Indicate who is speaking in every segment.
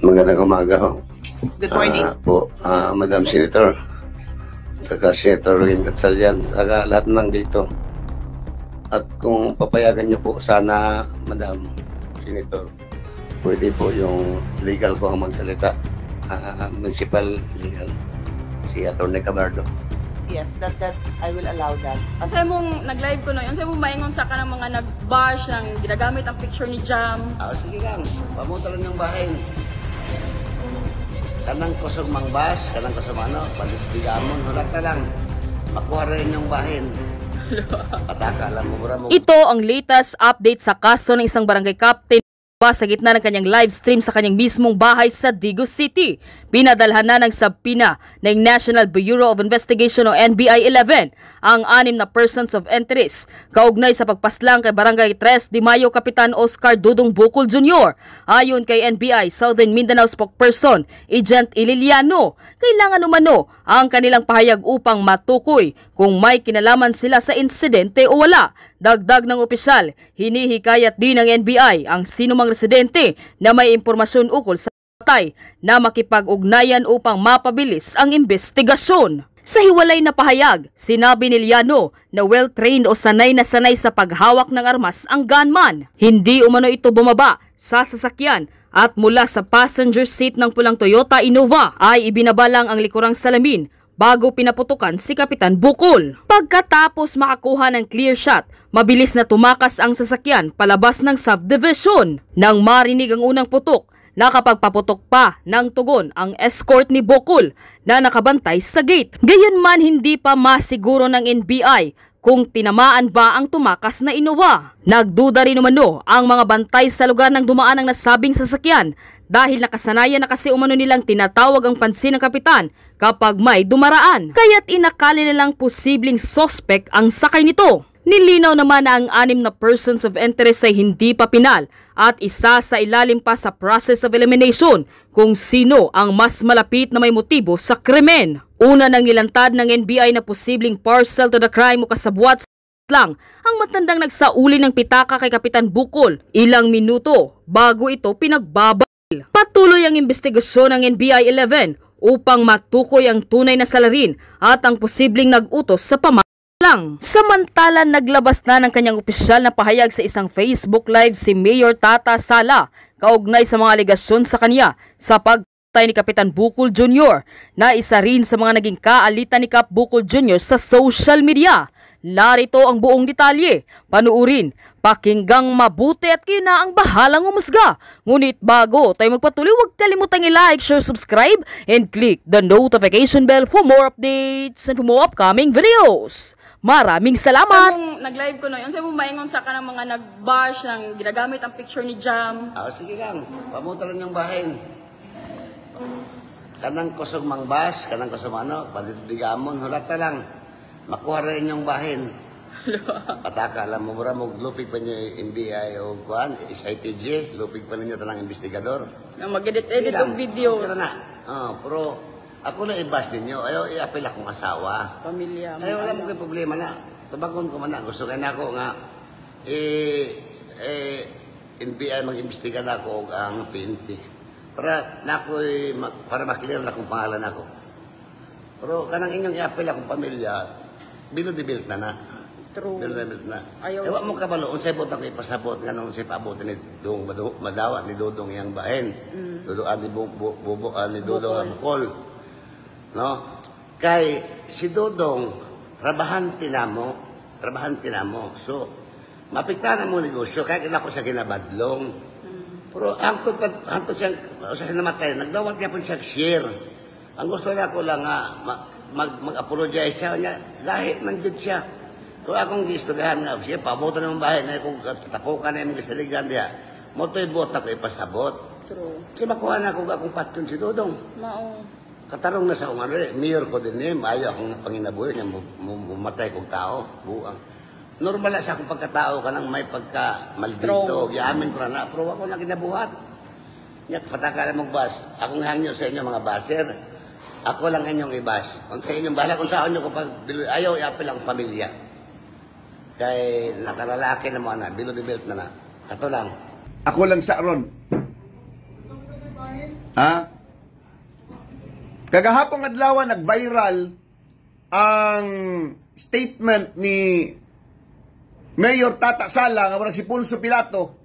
Speaker 1: Magandang umaga ho.
Speaker 2: Good morning.
Speaker 1: Madam Senator, saka Senator Lynn Gatchalian, saka lahat ng dito. At kung papayagan niyo po, sana, Madam Senator, pwede po yung legal ko ang magsalita. Municipal legal. Si Atty. Camardo.
Speaker 2: Yes, that I will allow that.
Speaker 3: Kasi mong nag-live ko no, kasi mong maingon sa kanang mga nag-bash ng ginagamit ang picture ni Jam.
Speaker 1: Sige lang, pamuta lang yung bahin. Kanang kusog mangbas, kanang kusog pandigamon, hulat na lang. Makuha rin yung bahin. Pataka lang mo.
Speaker 4: Ito ang latest update sa kaso ng isang barangay captain sa gitna ng kanyang live stream sa kanyang mismong bahay sa Digos City. Pinadalhan na ng subpoena ng National Bureau of Investigation o NBI 11 ang 6 na persons of interest kaugnay sa pagpaslang kay Barangay 3 de Mayo Kapitan Oscar Dudong Bukol Jr. Ayon kay NBI Southern Mindanao spokesperson Agent Ililiano, kailangan umano ang kanilang pahayag upang matukoy kung may kinalaman sila sa insidente o wala. Dagdag ng opisyal, hinihikayat din ng NBI ang sinumang residente na may impormasyon ukol sa patay na makipag-ugnayan upang mapabilis ang investigasyon. Sa hiwalay na pahayag, sinabi ni Liano na well-trained o sanay na sanay sa paghawak ng armas ang gunman. Hindi umano ito bumaba sa sasakyan at mula sa passenger seat ng pulang Toyota Innova ay ibinabalang ang likurang salamin bago pinaputukan si Kapitan Bukol. Pagkatapos makakuha ng clear shot, mabilis na tumakas ang sasakyan palabas ng subdivision. Nang marinig ang unang putok, nakapagpaputok pa ng tugon ang escort ni Bukol na nakabantay sa gate. Gayunman hindi pa masiguro ng NBI kung tinamaan ba ang tumakas na Innova. Nagduda rin umano ang mga bantay sa lugar ng dumaan ng nasabing sasakyan dahil nakasanayan na kasi umano nilang tinatawag ang pansin ng kapitan kapag may dumaraan. Kaya't inakali nilang posibleng suspect ang sakay nito. Nilinaw naman na ang 6 na persons of interest ay hindi pa pinal at isa sa ilalim pa sa process of elimination kung sino ang mas malapit na may motibo sa krimen. Una nang nilantad ng NBI na posibleng parcel to the crime o kasabwat lang ang matandang nagsauli ng pitaka kay Kapitan Bukol ilang minuto bago ito pinagbabaril. Patuloy ang investigasyon ng NBI 11 upang matukoy ang tunay na salarin at ang posibleng nag-utos sa pamamagitan. Samantala, naglabas na ng kanyang opisyal na pahayag sa isang Facebook Live si Mayor Tata Sala kaugnay sa mga alegasyon sa kanya sa pagpatay ni Kapitan Bukol Jr. na isa rin sa mga naging kaalitan ni Kap Bukol Jr. sa social media. Narito ang buong detalye. Panuurin, pakinggang mabuti at kayo na ang bahalang umusga. Ngunit bago tayo magpatuloy, huwag kalimutang i-like, share, subscribe, and click the notification bell for more updates and for more upcoming videos. Maraming salamat!
Speaker 3: Mong nag-live ko no, yung sabi mong maingon sa kanang mga nag-bash ng ginagamit ang picture ni Jam.
Speaker 1: Sige lang, pamuta lang yung bahin. Kanang kusog mangbas, kanang kusog pandigamon, hulat na lang. Makuha rin yung bahin. Pataka lang mo lupig pa niyo NBI o kuan, SITG, lupig pa ninyo tanang investigador.
Speaker 3: Mag-edit ng videos.
Speaker 1: Pero ako na i-bash ninyo, ayaw i-apel akong asawa.
Speaker 3: Pamilya.
Speaker 1: Ayaw wala mo kayo problema na. Tabagon ko man na, gusto kayo na ako nga, NBI mag-imbestiga na ako ang PNP. Para maklear na kung pangalan ako. Pero kanang inyong i-apel akong pamilya, bilo-debuilt na.
Speaker 3: True.
Speaker 1: Bilo-debuilt na.
Speaker 3: Ayaw.
Speaker 1: Ewa mo kabalo, unsay po ako ipasabot nga nung unsay paabotin ni Dudong Madawa ni Dudong iyang bahin. Duduan ni ni Dudong Bukol. No? Kay si Dudong trabahanti na mo. So mapikta na mo negosyo kaya kailangan ko siya ginabadlong. Pero hangtod siya namatay, nagdawat niya po siya share. Ang gusto niya ko lang mag-apologize siya niya, lahi man dyan siya. Kung akong giistogahan nga, siya, pabutan ng bahay na kung tapukan na yung gisaligan niya, moto'y bota ko ipasabot.
Speaker 3: True.
Speaker 1: Kasi makuha na akong patyon si Dudong. Katarong na sa kung mayor ko din ayaw akong panginabuhi niya, mumatay kong tao, buang. Normal na sa akong pagkatao ka nang may pagka-maldito, yamin ko na, pero ako na kinabuhat. Nga, pataka lang magbas, akong hangyo sa inyo mga baser, ako lang inyong ibas. Kung sa inyong bahala, kung saan nyo kapag ayaw, iapil ang pamilya. Kay nakalalaki na mo na, below the belt na. Kato lang.
Speaker 5: Ako lang sa aron. Ha? Kagahapong adlaw nag-viral ang statement ni Mayor Tata Sala nga wala si Poncio Pilato.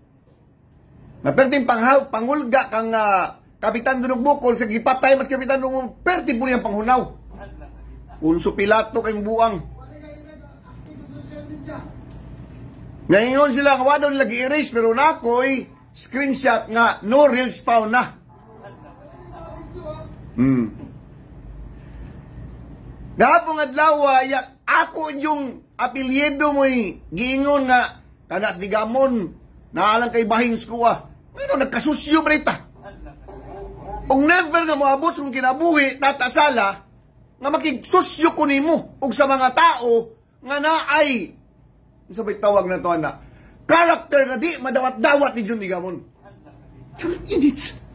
Speaker 5: Na perting pangulga kang Kapitan Dunong Bukol sa gipatay mas Kapitan Dunong perting po niyang panghunaw. Poncio Pilato kayong buang. Ngayon sila nga daw nila gi-erase pero nakoy screenshot nga no reels found na. Gahapong adlaw ako yung apelyido mo'y giingon nga kanas di gamon naalang kay bahing skuwa. Ngayon nagkasusyo breta. Og never nga moabot kung kinabuhi Tata Sala nga makigsusyo ko nimo og sa mga tao nga naay sabay tawag na to na character nga di madawat-dawat ni Jun Digamon. Init.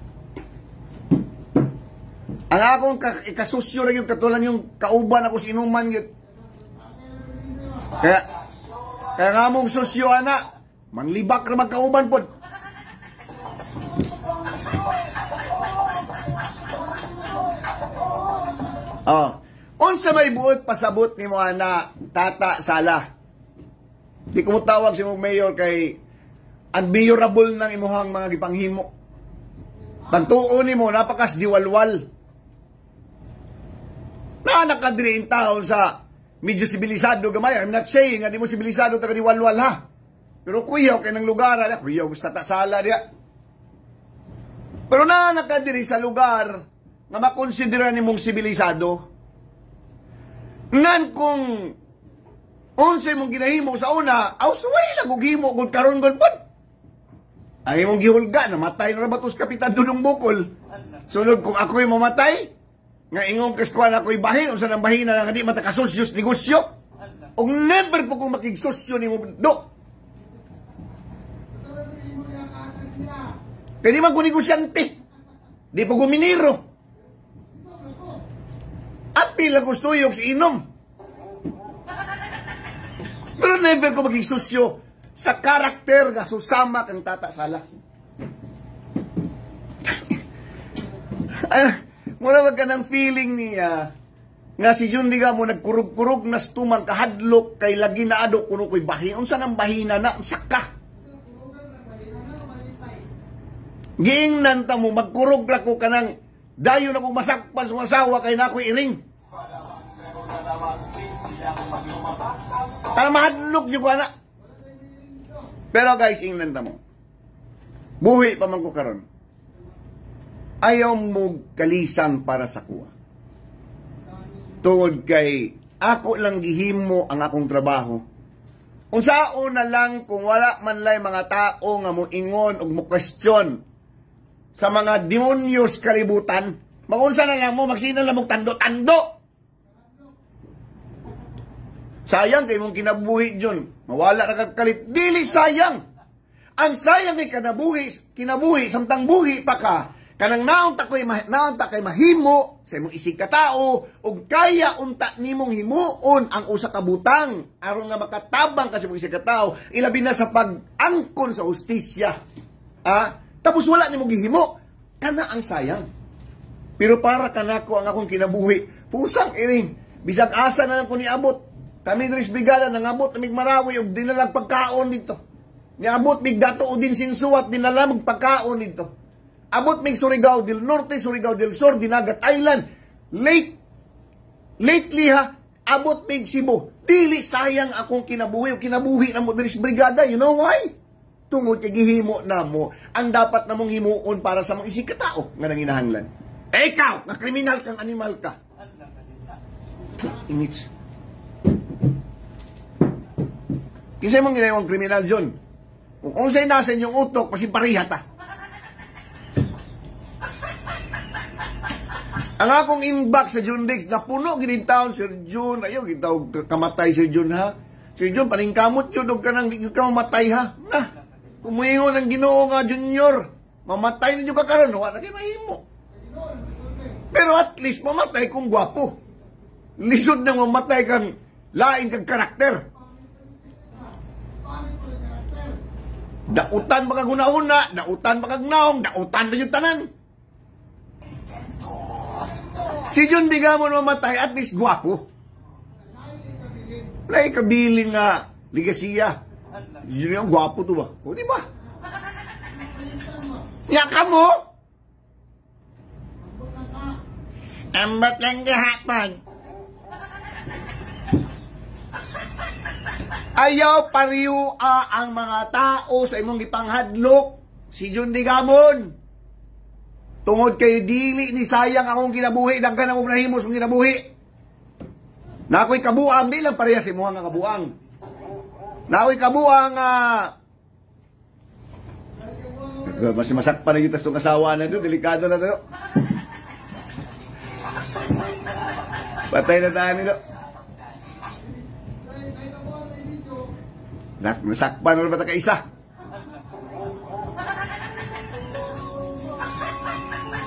Speaker 5: Ang akong ikasusyo rin yung katulan yung kauban ako sinuman yun. Kaya nga mong susyo ana, manglibak na magkauban po. Unsa may buot pasabot ni mo ana, Tata Sala. Di ko mo tawag si mong mayor kay unbearable ng imuhang mga gipanghimo. Pagtuon ni mo, napakas diwalwal. Na nakadiri in taon sa medyo sibilisado gamay. I'm not saying nga di mo sibilisado taga diwalwal ha. Pero kuyaw kay ng lugar, kuyaw gusto Tata Sala diya. Pero na nakadiri sa lugar nga makonsidera ni mong sibilisado. Ngan kung unsay mong ginahimo sa una, awsaway lang kung himo kung karon gud pod. Ay mong gihulga, namatay na rabatos Kapitan Dunong Bukol. Sunod kung ako'y mamatay, nga ingong kaskuan ako'y bahin, o sa nang bahina na nga di matakasosyos negosyo. O never po kung makigsosyo ni mundo. Kaya di man ko negosyante. Di po guminiro. Apil ang gusto yung si inom. Pero never ko makigsosyo sa karakter nga susama kang Tata Sala. Muna wag ka ng feeling niya nga si Jun Digamo nagkurug-kurug na stumang kahadlok kay lagi na ado kuno ko'y bahin. Unsa nang bahina na? Saka. Giingnan ta mo, magkurug ra ko ka ng dayon ako masakpan sa masawa kay na ako'y iring. Para mahadlok siya ko na. Pero guys, ingnan ta mo. Buhi pa man ko karon. Ayaw mo kalisan para sa kuha. Tungod kay ako lang gihimo ang akong trabaho. Kung saon na lang kung wala man lay mga tao nga mo ingon o mo question sa mga demonyos kalibutan, magunsa na lang mo, magsina lang mo tando-tando. Sayang kay mong kinabuhi dyan. Mawala na kagkalit. Dili sayang. Ang sayang ay kinabuhi, samtang buhi pa ka, kanang naon ta kay mahimo sa imong isig ka tao ug kaya unta nimong himuon ang usa ka butang aron nga makatabang ka sa imong isig ka tao ilabi na sa pag-angkon sa hustisya. Tapos wala nimo gihimo, kana ang sayang. Pero para kanako ang akong kinabuhi, pusang iring bisag asa na lang ko niabot. Kami diri sa brigada nangabot mig Marawi ug dinalang pagkaon dito. Niabot mig Dato Udin Sinsuat dinalang pagkaon dito. Abot mig Surigao del Norte, Surigao del Sur, Dinagat Island. Lately ha, abot mig Cebu. Dili sayang akong kinabuhi o kinabuhi na mo diri sa brigada. You know why? Tungod kay gihimo na mo ang dapat namong himuon para sa mga isig ka tao nga nanginahanglan. Ikaw, nga kriminal kang animal ka. Image. Kasi mong ginawang kriminal dyan. Kung sa'yo nasa inyong utok, pasipariha ta. Ang akong inbox sa June Dix, napuno ginitaon, Sir June, ayaw, gitaw kamatay Sir June ha. Sir June, paningkamot yun, huwag ka nang mamatay ha. Na, kumuingon ng Ginoo nga, Junior, mamatay ninyo ka karon, wala kayo mahimo. Pero at least mamatay kung gwapo. Lisod nang mamatay kang lain kang karakter. Dautan baka guna-una, dautan baka gnaong, dautan na yung tanan. Si John Digamon mamatay, at least gwapo. Wala kabiling nga, ligasiya. Yun yung gwapo to ba? O, di ba? Yaka mo! Ambat lang gahapon. Ayaw pariyo ang mga tao sa imong gipanghadlok. Si John Digamon. Tungod kay dili ni sayang akong kinabuhi, daghan akong nahimos kong kinabuhi. Na ako'y kabuang, di lang pareha si mga kabuang. Na ako'y kabuang, mas masakpan na yung tas itong asawa na doon, delikado na doon. Patay na tayo nito. Nasakpan na ba kaisa?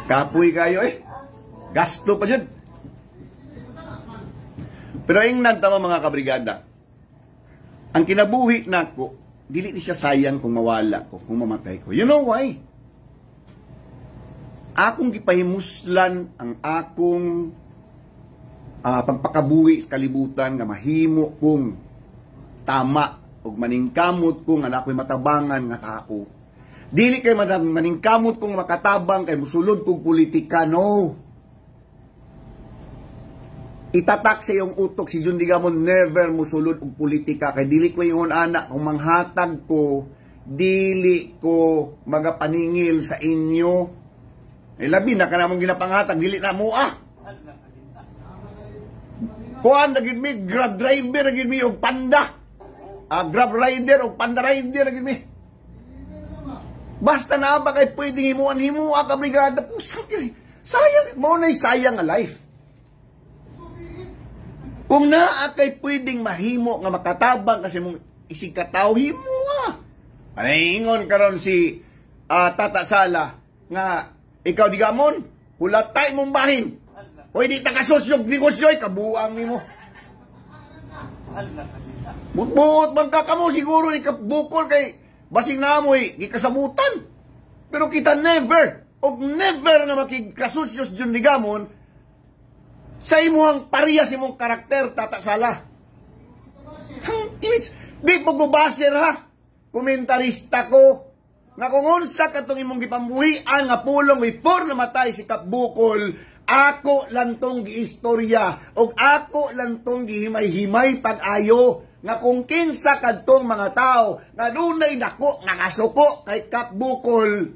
Speaker 5: Kapoy kayo eh. Gasto pa dyan. Pero ingnan tama mga kabrigada. Ang kinabuhi na ko, dili ni siya sayang kung mawala ko, kung mamatay ko. You know why? Akong gipahimuslan ang akong pagpakabuhi sa kalibutan nga mahimo kong tama ug maningkamot kong anak ko'y matabangan nga tao. Dili kay maningkamot kong makatabang kay musulod kong politika, no. Itatak sa iyong utok si John Digamon, never musulod og politika kay dili ko ingon anak kung manghatag ko, dili ko magapaningil sa inyo. Labi na kanamong ginapanghatag, dili na mo Kuan nagid mi grab driver nagid mi og panda. Grab rider o panda rider lagi mi. Basta na ba kay pwedeng himuan-himua ka brigada, pusang sayang mo na sayang nga life. Kung naa kay pwedeng mahimo nga makatabang kasi mong isig kataw himua. Ingon karon si Tata Sala nga ikaw Digamon, hulatay mong bahin. Pwede ta kasusyog negosyo'y kabuang nimo. Buot man ka mo siguro ikabukol kay basing namoy gikasabutan. Pero kita never nga makigkasusyos John Digamon sa imuhang parehas imong karakter, Tata Sala. Di po gubaser ha. Komentarista ko nga kung unsa katong imong gipambuhian nga pulong before namatay si Kapbukol, ako lang tong giistorya o ako lang tong gihimay-himay pag-ayo nga kung kinsa kadtong mga tao nga dunay dako nga kasuko kay Kapbukol,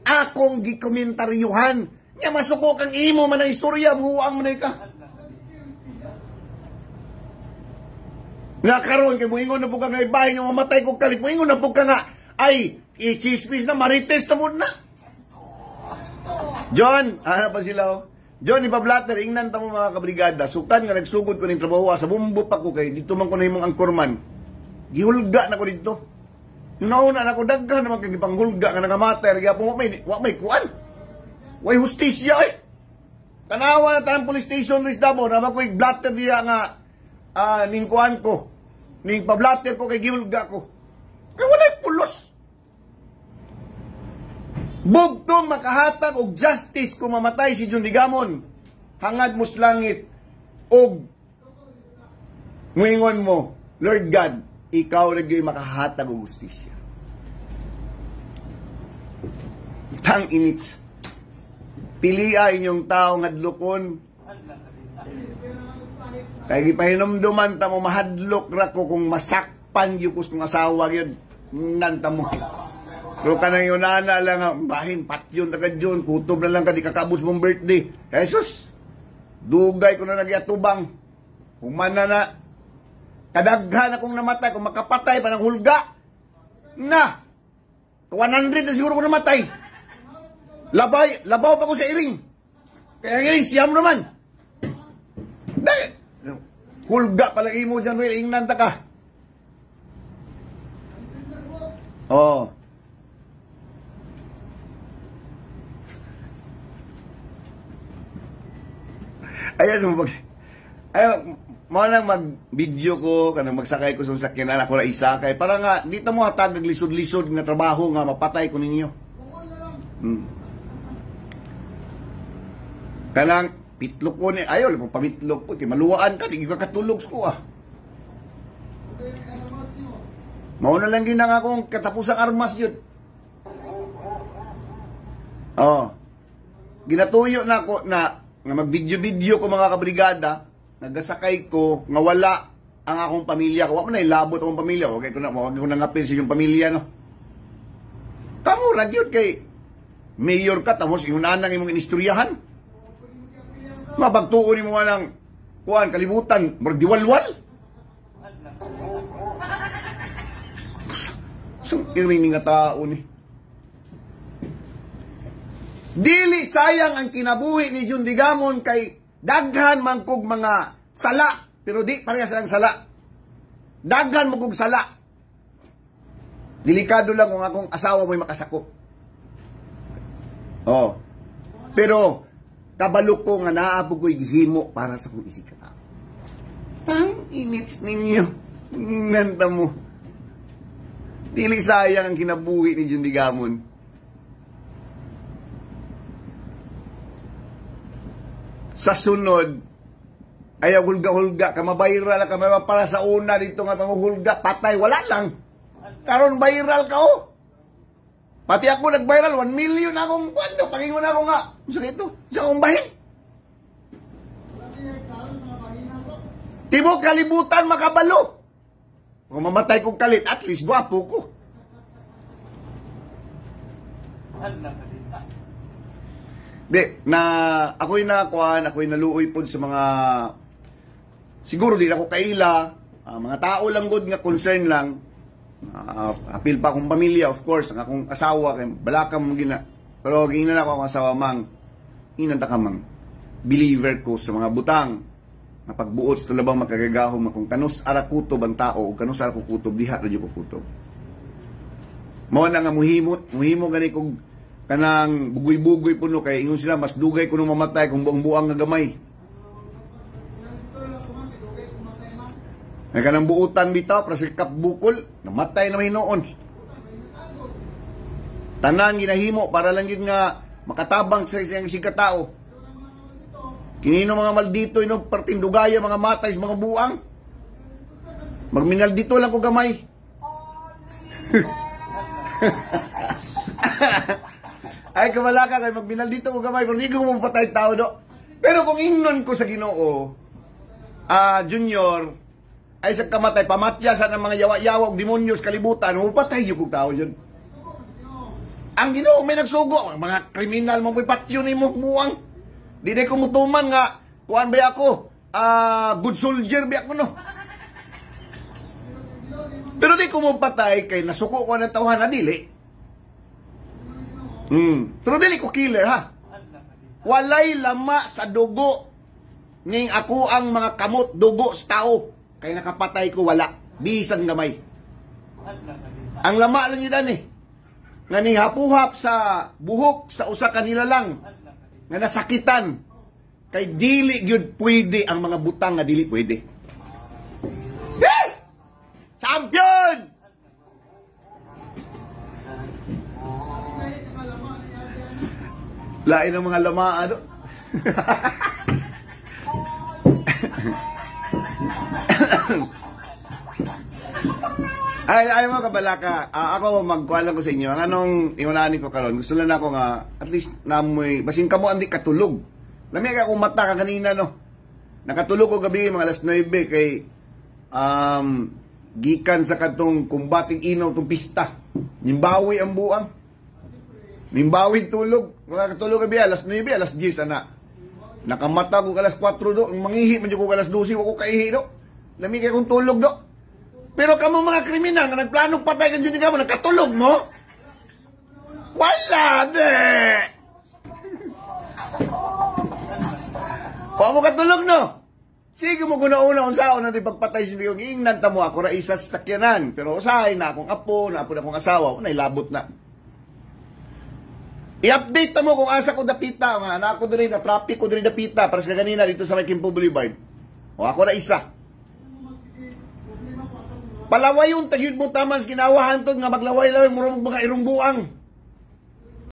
Speaker 5: akong gikomentaryuhan nga masuko kang imo man ang istorya, buwang man ka. Nga karon kay moingon na po ka nga ibahin yung mamatay kong kalit, moingon na po ka nga ay i-chismis na marites na mo na. John, ano pa sila John, ipablatter, ingnan ta mo mga kabrigada, sukan nga nagsugod ko ng trabaho sa bumbo pa ko kay dito man ko na imong angkorman. Gihulga na ko dito. Yung nauna na ko daghan naman kay gipanghulga nga nangamatay, kaya po wa may kuan. Way hustisya eh. Tanawa na tayong police station ris damo, naman ko i-blatter diya nga ning kuan ko. Ning pablatter ko kay gihulga ko. Kaya walay pulos. Bugtong makahatag og justice kung mamatay si John Digamon. Hangad mo sa langit og muingon mo, Lord God, ikaw nagyoy makahatag og justisya. Tang init. Piliya inyong tao ngadlokon. Kaya gipahinomduman ta mo mahadlok ra ko kung masakpan yung kung asawa yun. Nanta mo. Pero kanang yun na lang, bahin, patyon, tagad yun, kutob na lang ka, di kakabos mong birthday. Jesus, dugay ko na nagyatubang. Humana na, kadaghan akong namatay, kung makapatay pa ng hulga, na, 100 na siguro ko namatay. Labaw pa ko sa iring. Kaya ang iring, siyam naman. Dahil, hulga palagi mo dyan, Will, ingnanta ka. Oh. Ayan mo mo nang mag-video ko, kanang magsakay ko sa sakyan, anak ko na isakay. Para nga, dito mo hatag lisod-lisod na trabaho nga, mapatay ko ninyo. Kanang, pitlok ko ni, ayaw, lang pamitlok ko, kay maluwaan ka, di ka katulog ko Mauna lang ginang akong katapusang armas yun. Ginatuyo na ako na mag-video-video ko mga kabrigada, nagasakay ko, nga wala ang akong pamilya ko. Wala na ilabot akong pamilya. Huwag ko nangapin sa yung pamilya, no? Kamu lang yun kay mayor ka, tapos iunanang imong inistoryahan. Mabagtuon mo nga ng kuhan, kalibutan, magdiwalwal. Saan irining nga tao ni? Dili sayang ang kinabuhi ni Jun Digamon kay daghan mangkog mga sala, pero di parehas lang sala. Daghan mangkog sala. Delikado lang kung akong asawa mo'y makasakop. Pero kabalo ko nga naabog ko'y gihimo para sa kong isig katao. Tang inits ninyo. Inanta mo. Dili sayang ang kinabuhi ni Jun Digamon. Sa sunod, ayaw hulga-hulga, kamabayral ka, para sa una dito nga panguhulga, patay, wala lang. Karon viral ka Pati ako nag-viral, 1 million akong kwando, pakingon ako nga. Sa ito, sa akong bahin. Tibok kalibutan makabalo. Kung mamatay kong kalit, at least guwapo ko. Ako'y naluoy po sa mga, siguro di ako kaila, mga tao lang good nga concern lang, apil pa akong pamilya, of course, ang akong asawa, kay balaka mong gina, pero ginan ako akong asawa mang, inanta ka mang, believer ko sa mga butang, na pagbuot sa tulabang makagagahom, kung kanus ara kutob ang tao, o kanus ara kutob, diha radyo ko kutob. Mao na nga muhimo gani kog kanang bugoy-bugoy puno kay ingon sila mas dugay kuno mamatay kung buang-buang nga gamay. Ay kanang buutan bitaw para sa kapbukol, namatay na may noon. Tanan ginahimo para lang yun nga makatabang sa isang katao. Kinino mga maldito ino parting dugaya mga matay sa mga buang. Magminal dito lang ko gamay. Ay, kamala ka kay magbinal dito ko gamay, pero hindi ko mapatay tao do. Pero kung ingnon ko sa Ginoo, Junior, ay sa kamatay, pamatya sa ng mga yawa-yawa, demonyos, kalibutan, mapatay yung kong tao yun. Ang Ginoo may nagsugo, mga kriminal, mga patyo ni mo buwang. Di na kumutuman nga, kuhan ba ako, good soldier ba ako, no? Pero di ko mapatay, kay nasuko ko ng tawhan na dili. Pero dili ko killer ha. Walay lama sa dugo ning ako ang mga kamot dugo sa tao. Kaya nakapatay ko wala. Bisan gamay. Ang lama lang yun nga nihapuhap sa buhok sa usa kanila lang. Nga nasakitan. Kay dili gyud pwede ang mga butang nga dili pwede. Champion! Lain ang mga lamaan do. ay mga kabalaka, ako magkuhalan ko sa inyo. Ang anong iunahan ko karon, gusto lang ako nga at least namoy basin kamo andi katulog. Lami ka akong mata ka kanina no. Nakatulog ko gabi mga alas 9 kay gikan sa katong kumbating inaw tong pista. Nimbawi ang buang. Nimbawi tulog. Mga katulog gabi alas 9, alas 10 ana. Nakamata ko alas 4 do, mangihi man ko alas 12 wako kaihi do. Lami kay kong tulog do. Pero kamo mga kriminal nga nagplano patay kan Jun Digamon nakatulog mo? Wala de. Pa mo katulog no? Sige mo guna-una unsaon natin pagpatay si Digamon. Ingnan ta mo ako ra isa sa sakyanan, pero usahay na akong apo, na akong asawa, unay labot na. I-update ta mo kung asa ko dapita, nga na ako diri na traffic ko diri dapita para sa kanina dito sa Kimpo Boulevard. O ako na isa. Palaway yung tagyud mo taman sa ginawahan to nga maglaway-laway murong mga irong buang.